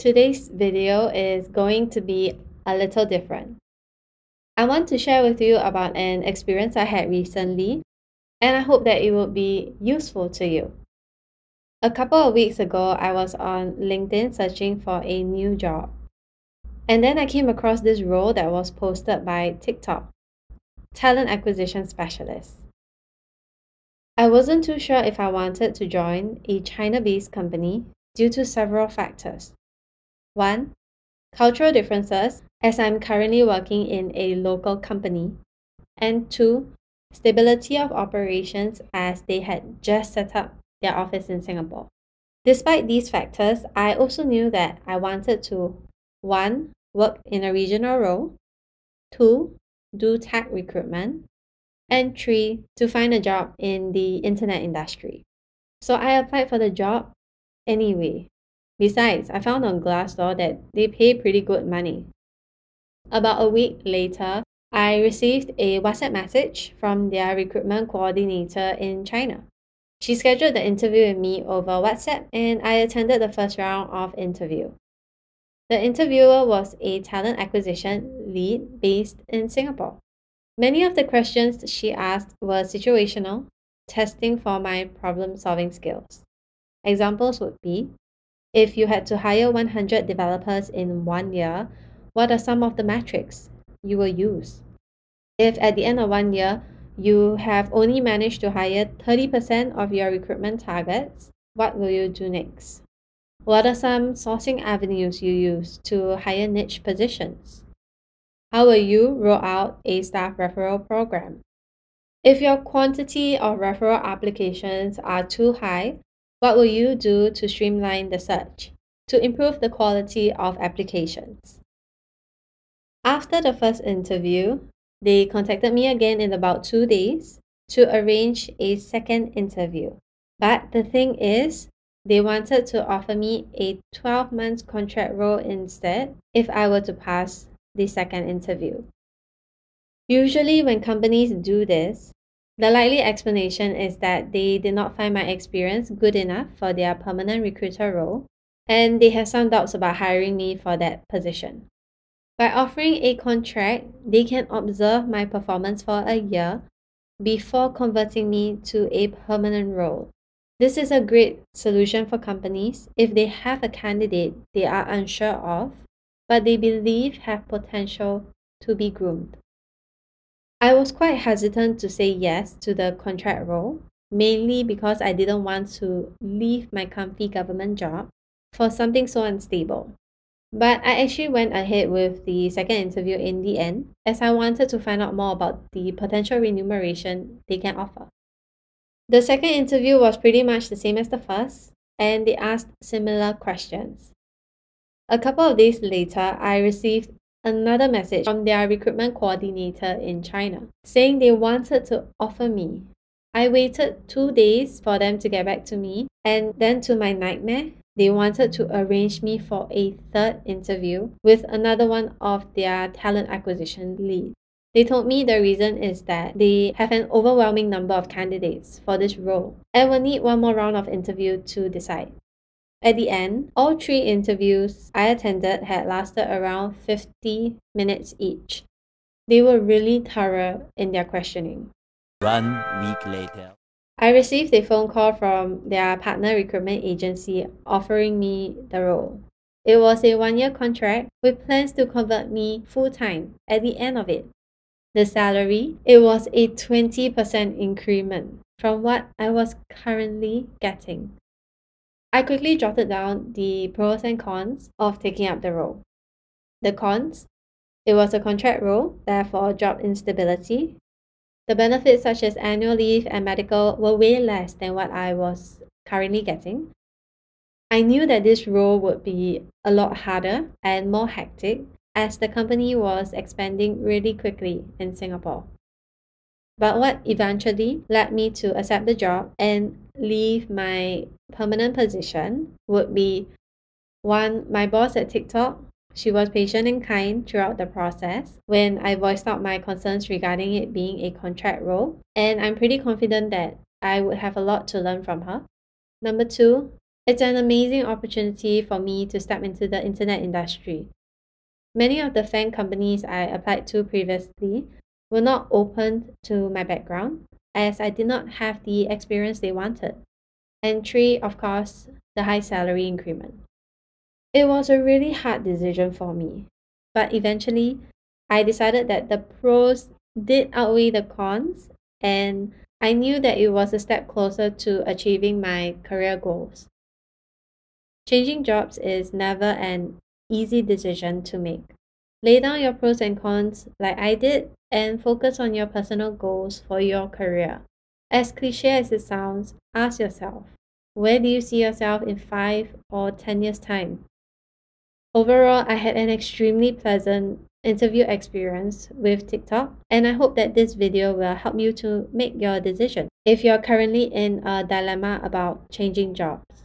Today's video is going to be a little different. I want to share with you about an experience I had recently, and I hope that it will be useful to you. A couple of weeks ago, I was on LinkedIn searching for a new job. And then I came across this role that was posted by TikTok, Talent Acquisition Specialist. I wasn't too sure if I wanted to join a China-based company due to several factors. One, cultural differences, as I'm currently working in a local company. And two, stability of operations, as they had just set up their office in Singapore. Despite these factors, I also knew that I wanted to 1. Work in a regional role, 2. Do tech recruitment, and 3. To find a job in the internet industry. So I applied for the job anyway. Besides, I found on Glassdoor that they pay pretty good money. About a week later, I received a WhatsApp message from their recruitment coordinator in China. She scheduled the interview with me over WhatsApp, and I attended the first round of interview. The interviewer was a talent acquisition lead based in Singapore. Many of the questions she asked were situational, testing for my problem-solving skills. Examples would be, if you had to hire 100 developers in 1 year, what are some of the metrics you will use? If at the end of 1 year, you have only managed to hire 30% of your recruitment targets, what will you do next? What are some sourcing avenues you use to hire niche positions? How will you roll out a staff referral program? If your quantity of referral applications are too high, what will you do to streamline the search, to improve the quality of applications? After the first interview, they contacted me again in about 2 days to arrange a second interview. But the thing is, they wanted to offer me a 12-month contract role instead if I were to pass the second interview. Usually when companies do this, the likely explanation is that they did not find my experience good enough for their permanent recruiter role, and they have some doubts about hiring me for that position. By offering a contract, they can observe my performance for a year before converting me to a permanent role. This is a great solution for companies if they have a candidate they are unsure of, but they believe have potential to be groomed. I was quite hesitant to say yes to the contract role, mainly because I didn't want to leave my comfy government job for something so unstable. But I actually went ahead with the second interview in the end, as I wanted to find out more about the potential remuneration they can offer. The second interview was pretty much the same as the first, and they asked similar questions. A couple of days later, I received another message from their recruitment coordinator in China, saying they wanted to offer me. I waited 2 days for them to get back to me, and then to my nightmare, they wanted to arrange me for a third interview with another one of their talent acquisition leads. They told me the reason is that they have an overwhelming number of candidates for this role and will need one more round of interview to decide. At the end, all 3 interviews I attended had lasted around 50 minutes each. They were really thorough in their questioning. 1 week later, I received a phone call from their partner recruitment agency offering me the role. It was a 1-year contract with plans to convert me full-time at the end of it. The salary, it was a 20% increment from what I was currently getting. I quickly jotted down the pros and cons of taking up the role. The cons, it was a contract role, therefore job instability. The benefits such as annual leave and medical were way less than what I was currently getting. I knew that this role would be a lot harder and more hectic as the company was expanding really quickly in Singapore. But what eventually led me to accept the job and leave my permanent position would be 1. My boss at TikTok. She was patient and kind throughout the process when I voiced out my concerns regarding it being a contract role, and I'm pretty confident that I would have a lot to learn from her. Number 2, It's an amazing opportunity for me to step into the internet industry. Many of the FANG companies I applied to previously were not open to my background, as I did not have the experience they wanted. And three, of course, the high salary increment. It was a really hard decision for me, but eventually I decided that the pros did outweigh the cons, and I knew that it was a step closer to achieving my career goals. Changing jobs is never an easy decision to make. Lay down your pros and cons like I did and focus on your personal goals for your career. As cliche as it sounds, ask yourself, where do you see yourself in 5 or 10 years' time? Overall, I had an extremely pleasant interview experience with TikTok, and I hope that this video will help you to make your decision if you're currently in a dilemma about changing jobs.